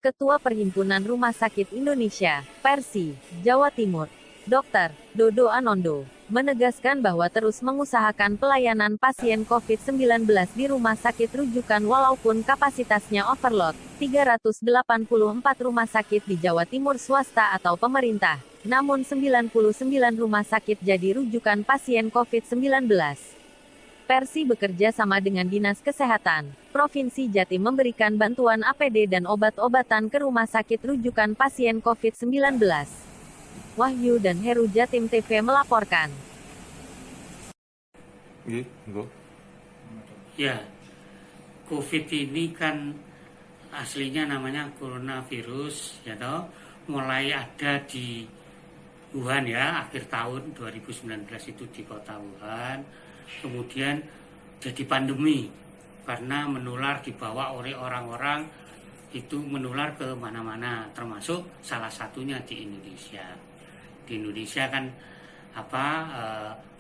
Ketua Perhimpunan Rumah Sakit Indonesia, Persi, Jawa Timur, Dr. Dodo Anondo, menegaskan bahwa terus mengusahakan pelayanan pasien COVID-19 di rumah sakit rujukan walaupun kapasitasnya overload. 384 rumah sakit di Jawa Timur swasta atau pemerintah, namun 99 rumah sakit jadi rujukan pasien COVID-19. Persi bekerja sama dengan Dinas Kesehatan Provinsi Jatim memberikan bantuan APD dan obat-obatan ke rumah sakit rujukan pasien COVID-19. Wahyu dan Heru, Jatim TV melaporkan. Ya, COVID ini kan aslinya namanya coronavirus, ya toh, mulai ada di Wuhan ya, akhir tahun 2019 itu di kota Wuhan, kemudian jadi pandemi karena menular dibawa oleh orang-orang itu menular ke mana-mana, termasuk salah satunya di Indonesia. Di Indonesia kan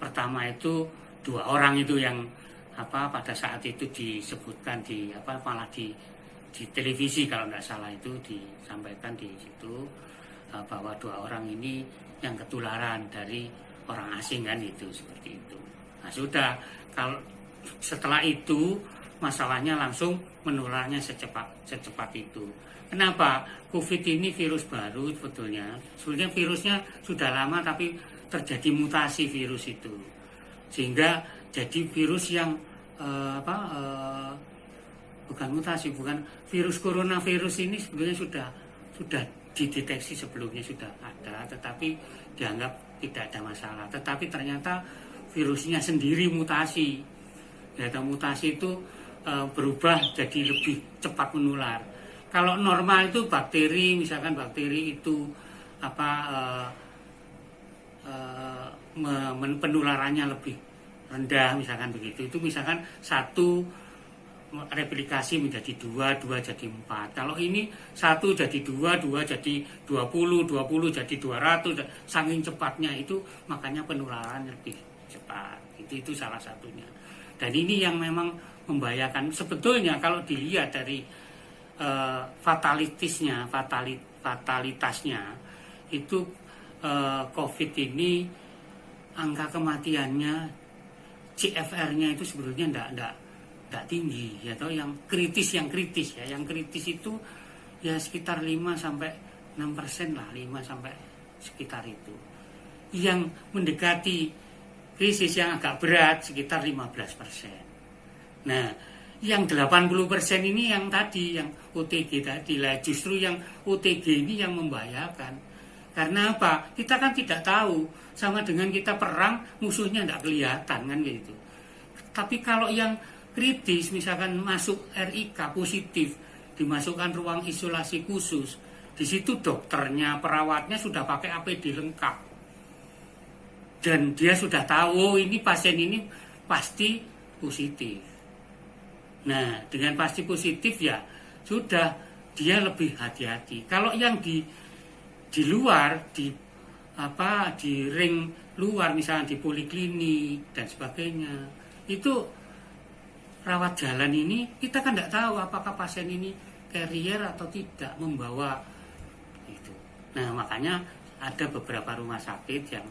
pertama itu 2 orang itu yang pada saat itu disebutkan malah di televisi kalau nggak salah itu disampaikan di situ bahwa 2 orang ini yang ketularan dari orang asing kan itu seperti itu. Nah sudah, kalau setelah itu masalahnya langsung menularnya secepat itu. Kenapa? COVID ini virus baru sebetulnya. Sebenarnya virusnya sudah lama tapi terjadi mutasi virus itu. Sehingga jadi virus yang bukan mutasi, bukan virus coronavirus ini sebetulnya sudah dideteksi sebelumnya sudah ada, tetapi dianggap tidak ada masalah. Tetapi ternyata virusnya sendiri mutasi. Ternyata mutasi itu berubah jadi lebih cepat menular. Kalau normal itu bakteri, misalkan bakteri itu penularannya lebih rendah, misalkan begitu. Itu misalkan 1 replikasi menjadi 2 jadi 4. Kalau ini 1 jadi 2 jadi 20 jadi 200, saking cepatnya itu makanya penularan lebih cepat. Itu salah satunya. Dan ini yang memang membahayakan sebetulnya kalau dilihat dari fatalitasnya itu COVID ini angka kematiannya CFR-nya itu sebetulnya enggak tinggi ya, atau yang kritis ya, yang kritis itu ya sekitar 5-6% lah, 5 sampai sekitar itu. Yang mendekati krisis yang agak berat sekitar 15%. Nah, yang 80% ini yang tadi, yang OTG tadi lah, justru yang OTG ini yang membahayakan. Karena apa? Kita kan tidak tahu, sama dengan kita perang musuhnya tidak kelihatan kan gitu. Tapi kalau yang kritis, misalkan masuk RIK positif, dimasukkan ruang isolasi khusus, di situ dokternya, perawatnya sudah pakai APD lengkap. Dan dia sudah tahu ini pasien ini pasti positif. Nah, dengan pasti positif ya sudah dia lebih hati-hati. Kalau yang di luar, di ring luar, misalnya di poliklinik dan sebagainya, itu rawat jalan ini kita kan tidak tahu apakah pasien ini carrier atau tidak membawa itu. Nah, makanya ada beberapa rumah sakit yang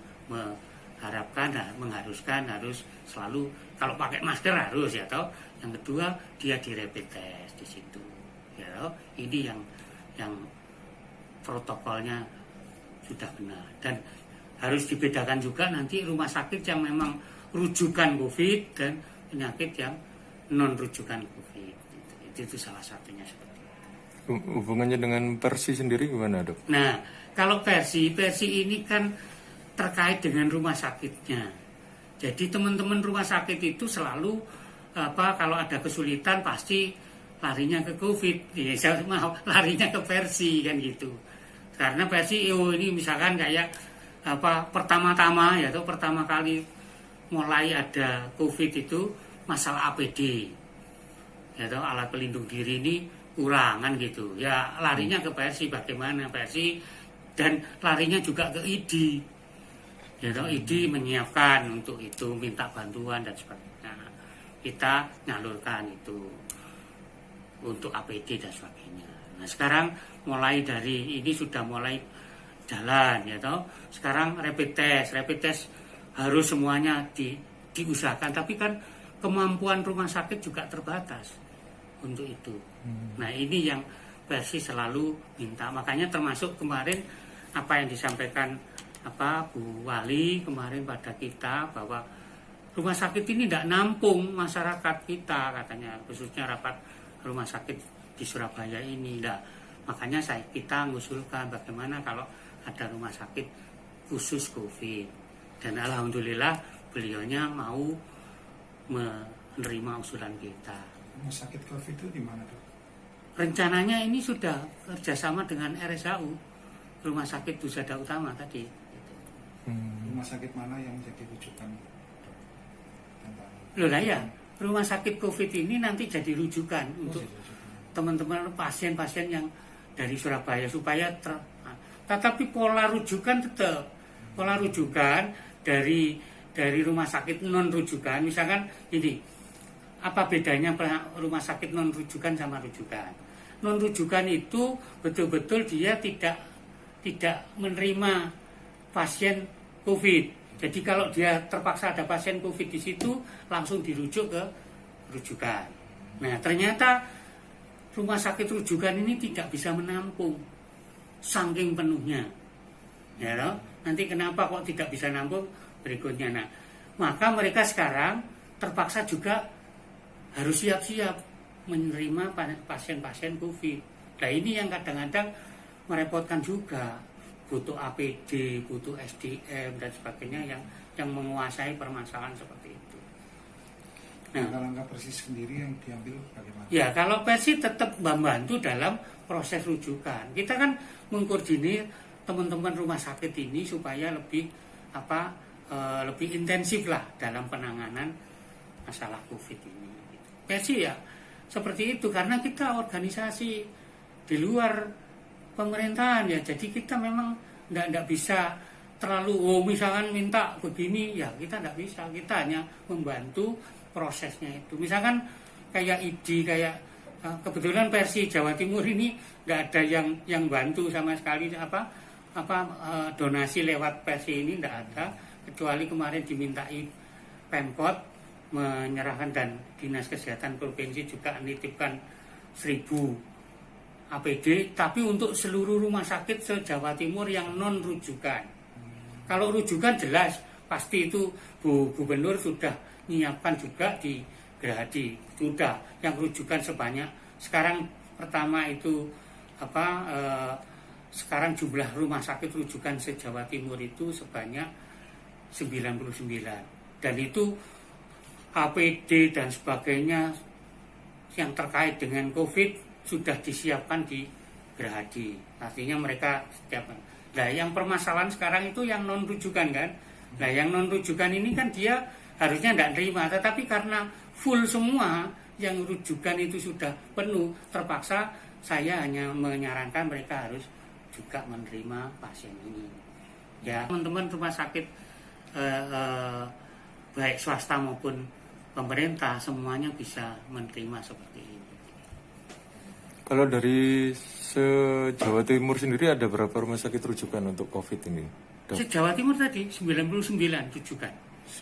mengharuskan harus selalu kalau pakai masker harus ya toh. Yang kedua dia di rapid test di situ. Ya toh. Ini yang protokolnya sudah benar, dan harus dibedakan juga nanti rumah sakit yang memang rujukan COVID dan penyakit yang non rujukan COVID. Itu salah satunya seperti itu. Hubungannya dengan Persi sendiri gimana, Dok? Nah, kalau Persi ini kan terkait dengan rumah sakitnya. Jadi teman-teman rumah sakit itu selalu kalau ada kesulitan pasti larinya ke COVID, larinya ke Persi kan gitu. Karena Persi ini misalkan kayak pertama kali mulai ada COVID itu masalah APD, ya toh, alat pelindung diri ini kurang kan gitu. Ya larinya ke Persi, bagaimana Persi, dan larinya juga ke ID. Ya toh, ID menyiapkan untuk itu, minta bantuan dan sebagainya. Kita nyalurkan itu untuk APD dan sebagainya. Nah, sekarang mulai dari ini sudah mulai jalan ya toh. Sekarang rapid test harus semuanya diusahakan, tapi kan kemampuan rumah sakit juga terbatas untuk itu. Nah, ini yang Persi selalu minta. Makanya termasuk kemarin apa yang disampaikan Bu Wali kemarin pada kita, bahwa rumah sakit ini tidak nampung masyarakat kita katanya, khususnya rapat rumah sakit di Surabaya ini. Nah, makanya kita mengusulkan bagaimana kalau ada rumah sakit khusus COVID. Dan alhamdulillah beliaunya mau menerima usulan kita. Rumah sakit COVID itu di mana, Dok? Rencananya ini sudah kerjasama dengan RSAU, Rumah Sakit Husada Utama tadi. Rumah sakit mana yang menjadi rujukan, Dok? Loh lah ya, rumah sakit COVID ini nanti jadi rujukan untuk teman-teman pasien-pasien yang dari Surabaya supaya tetapi pola rujukan tetap pola rujukan dari rumah sakit non rujukan. Misalkan ini, apa bedanya rumah sakit non rujukan sama rujukan? Non rujukan itu betul-betul dia tidak menerima pasien COVID. Jadi kalau dia terpaksa ada pasien COVID di situ, langsung dirujuk ke rujukan. Nah, ternyata rumah sakit rujukan ini tidak bisa menampung saking penuhnya. Ya, loh? Nanti kenapa kok tidak bisa nampung berikutnya. Nah, maka mereka sekarang terpaksa juga harus siap-siap menerima pasien-pasien COVID. Nah, ini yang kadang-kadang merepotkan juga. Butuh APD, butuh SDM dan sebagainya yang menguasai permasalahan seperti itu. Nah, langkah-langkah Persi sendiri yang diambil bagaimana? Ya, kalau Persi tetap membantu dalam proses rujukan. Kita kan mengkoordinir teman-teman rumah sakit ini supaya lebih lebih intensif lah dalam penanganan masalah COVID ini. Persi ya seperti itu, karena kita organisasi di luar pemerintahan ya, jadi kita memang tidak bisa terlalu misalkan minta begini ya, kita tidak bisa, kita hanya membantu prosesnya itu. Misalkan kayak kebetulan Persi Jawa Timur ini tidak ada yang bantu sama sekali donasi lewat Persi ini tidak ada, kecuali kemarin dimintai Pemkot menyerahkan dan Dinas Kesehatan Provinsi juga menitipkan 1000 APD, tapi untuk seluruh rumah sakit se-Jawa Timur yang non rujukan. Kalau rujukan jelas pasti itu Bu Gubernur sudah menyiapkan juga di Gerahadi, sudah yang rujukan sebanyak. Sekarang pertama itu sekarang jumlah rumah sakit rujukan se-Jawa Timur itu sebanyak 99, dan itu APD dan sebagainya yang terkait dengan COVID sudah disiapkan di Gerahadi. Artinya mereka siapkan. Nah, yang permasalahan sekarang itu yang non rujukan kan. Nah, yang non rujukan ini kan dia harusnya tidak terima, tetapi karena full semua yang rujukan itu sudah penuh, terpaksa saya hanya menyarankan mereka harus juga menerima pasien ini. Ya, teman-teman rumah sakit baik swasta maupun pemerintah semuanya bisa menerima seperti ini. Kalau dari se-Jawa Timur sendiri ada berapa rumah sakit rujukan untuk COVID ini, Dok? Se-Jawa Timur tadi 99 rujukan.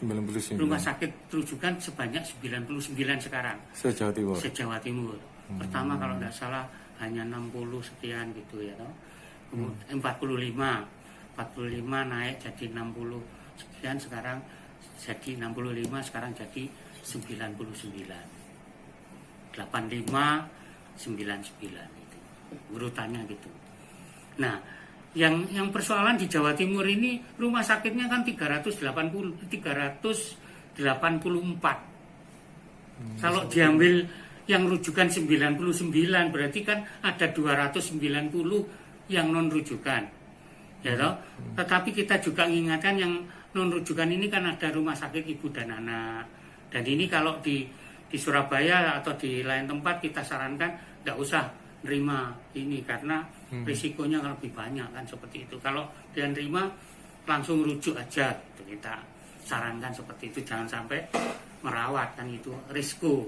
99. Rumah sakit rujukan sebanyak 99 sekarang. Se-Jawa Timur. Se-Jawa Timur. Pertama kalau tidak salah hanya 60 sekian gitu ya, toh. Kemudian 45 naik jadi 60 sekian, sekarang jadi 65, sekarang jadi 99. 85 99 itu urutannya gitu. Nah, yang persoalan di Jawa Timur ini rumah sakitnya kan 384. Kalau diambil yang rujukan 99 berarti kan ada 290 yang non rujukan. Ya toh? Tetapi kita juga mengingatkan yang non rujukan ini kan ada rumah sakit ibu dan anak. Dan ini kalau di Surabaya atau di lain tempat kita sarankan tidak usah nerima ini karena risikonya lebih banyak kan seperti itu. Kalau dia nerima langsung rujuk aja gitu. Kita sarankan seperti itu, jangan sampai merawat kan, itu risiko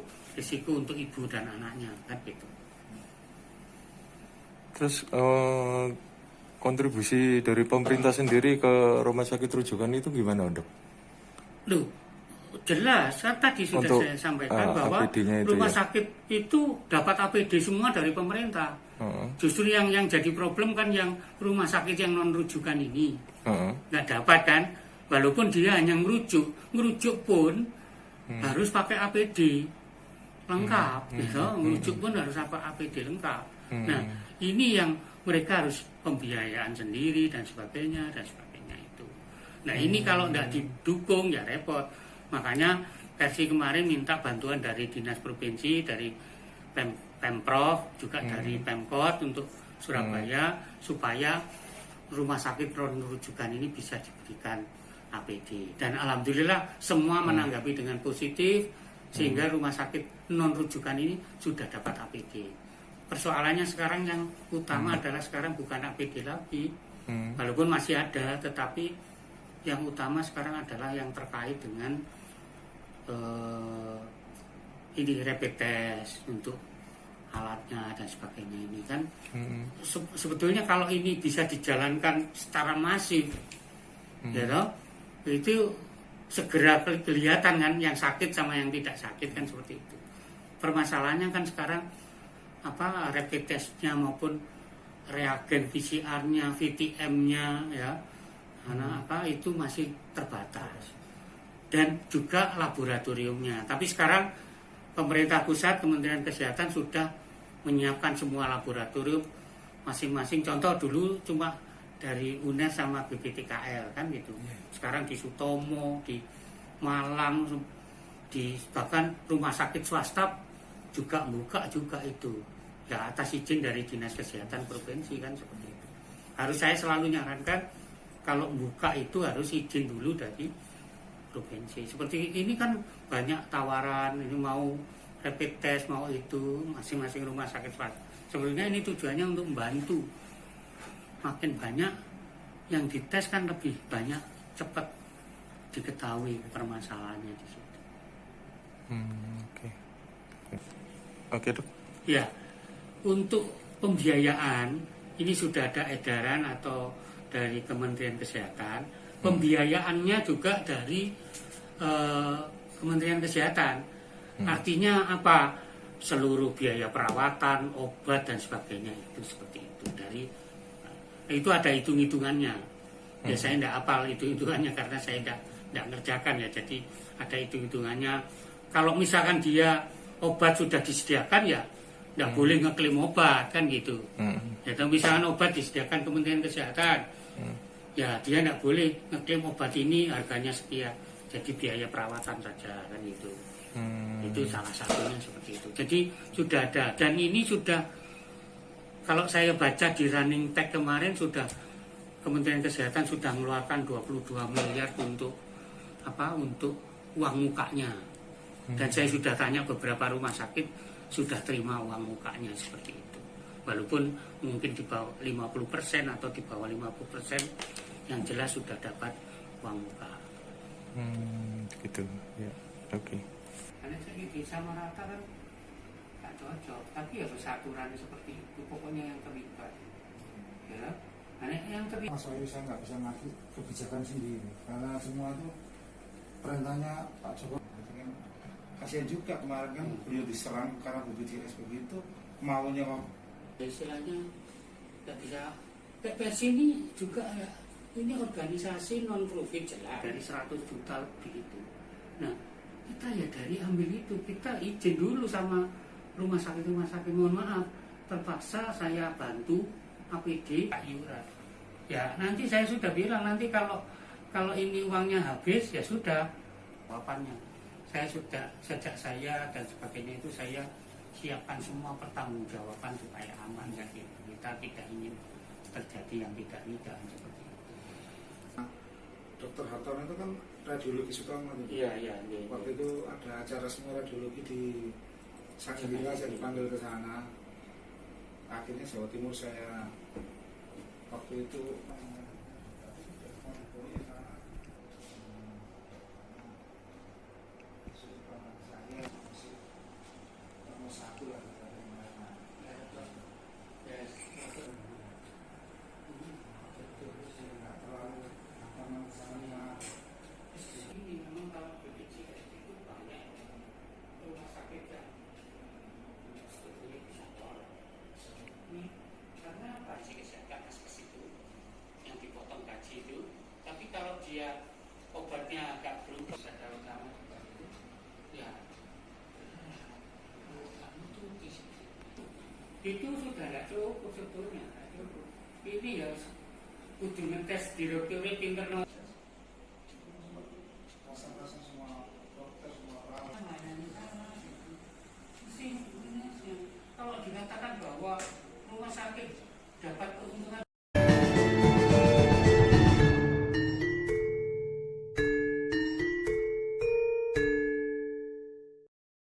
untuk ibu dan anaknya kan gitu. Terus kontribusi dari pemerintah sendiri ke rumah sakit rujukan itu gimana, Dok? Loh, jelas, kan tadi sudah Untuk, saya sampaikan bahwa APD-nya itu rumah ya? sakit itu dapat APD semua dari pemerintah. Heeh. Justru yang jadi problem kan yang rumah sakit yang non rujukan ini Heeh. nggak dapat kan, walaupun dia hanya ngerujuk pun harus pakai APD lengkap, gitu. Ngerujuk pun harus pakai APD lengkap. Nah, ini yang mereka harus pembiayaan sendiri dan sebagainya itu. Nah, ini kalau nggak didukung ya repot. Makanya versi kemarin minta bantuan dari dinas provinsi, dari Pemprov, juga dari Pemkot untuk Surabaya supaya rumah sakit non rujukan ini bisa diberikan APD. Dan alhamdulillah semua menanggapi dengan positif sehingga rumah sakit non rujukan ini sudah dapat APD. Persoalannya sekarang yang utama adalah sekarang bukan APD lagi, walaupun masih ada, tetapi yang utama sekarang adalah yang terkait dengan ini rapid test untuk alatnya dan sebagainya ini kan. Sebetulnya kalau ini bisa dijalankan secara masif, ya toh, itu segera kelihatan kan yang sakit sama yang tidak sakit kan, seperti itu. Permasalahannya kan sekarang rapid testnya maupun reagen PCR-nya, VTM-nya ya, karena itu masih terbatas, dan juga laboratoriumnya. Tapi sekarang pemerintah pusat, Kementerian Kesehatan sudah menyiapkan semua laboratorium masing-masing. Contoh dulu cuma dari UNER sama BPTKL kan gitu. Sekarang di Sutomo, di Malang, bahkan rumah sakit swasta juga buka juga itu. Ya atas izin dari Dinas Kesehatan Provinsi kan, seperti itu. Harus saya selalu nyarankan kalau buka itu harus izin dulu dari provinsi. Seperti ini kan banyak tawaran, ini mau rapid test, mau itu, masing-masing rumah sakit swasta. Sebenarnya ini tujuannya untuk membantu. Makin banyak yang dites kan lebih banyak cepat diketahui permasalahannya di situ. Oke. Oke, Dok. Ya, untuk pembiayaan ini sudah ada edaran atau dari Kementerian Kesehatan. Pembiayaannya juga dari Kementerian Kesehatan. Artinya apa? Seluruh biaya perawatan, obat dan sebagainya itu seperti itu. Itu ada hitung-hitungannya. Ya saya tidak hafal hitung-hitungannya karena saya tidak ngerjakan ya. Jadi ada hitung-hitungannya. Kalau misalkan dia obat sudah disediakan ya tidak boleh ngeklaim obat kan gitu. Ya, kalau misalkan obat disediakan Kementerian Kesehatan, ya dia tidak boleh ngeklaim obat ini harganya sekian. Jadi biaya perawatan saja kan gitu. Itu salah satunya seperti itu. Jadi sudah ada, dan ini sudah, kalau saya baca di running tag kemarin, sudah Kementerian Kesehatan sudah mengeluarkan 22 miliar untuk untuk uang mukanya. Dan saya sudah tanya beberapa rumah sakit sudah terima uang mukanya seperti itu. Walaupun mungkin di bawah 50% atau di bawah 50%, yang jelas sudah dapat uang muka. Gitu. Ya. Oke. Karena saya di sama rata kan nggak cocok, tapi harus aturan seperti itu, pokoknya yang terlibat. Ya, karena yang terlibat. Mas Wahyu, saya nggak bisa ngasih kebijakan sendiri karena semua itu perintahnya Pak Jokowi. Kasihan juga kemarin kan beliau diserang karena BPJS begitu, maunya kok. Istilahnya nggak bisa. versi ini juga ya, ini organisasi non profit jelas dari 100 juta lebih itu. Nah, kita ya dari ambil itu, kita izin dulu sama rumah sakit, mohon maaf, terpaksa saya bantu APD iuran. Ya nanti saya sudah bilang, nanti kalau ini uangnya habis ya sudah, jawabannya saya sudah, sejak saya dan sebagainya itu saya siapkan semua pertanggungjawaban supaya aman ya gitu. Kita tidak ingin terjadi yang tidak seperti itu. Dokter Hartono itu kan radiologi Sutomo. Iya. Waktu itu ada acara semua radiologi di Sanggila, saya dipanggil ke sana. Akhirnya Jawa Timur saya waktu itu nomor 1 lah. itu sudah tidak cukup sebetulnya, nggak cukup. Ini ya kudu ngetes direktur pinter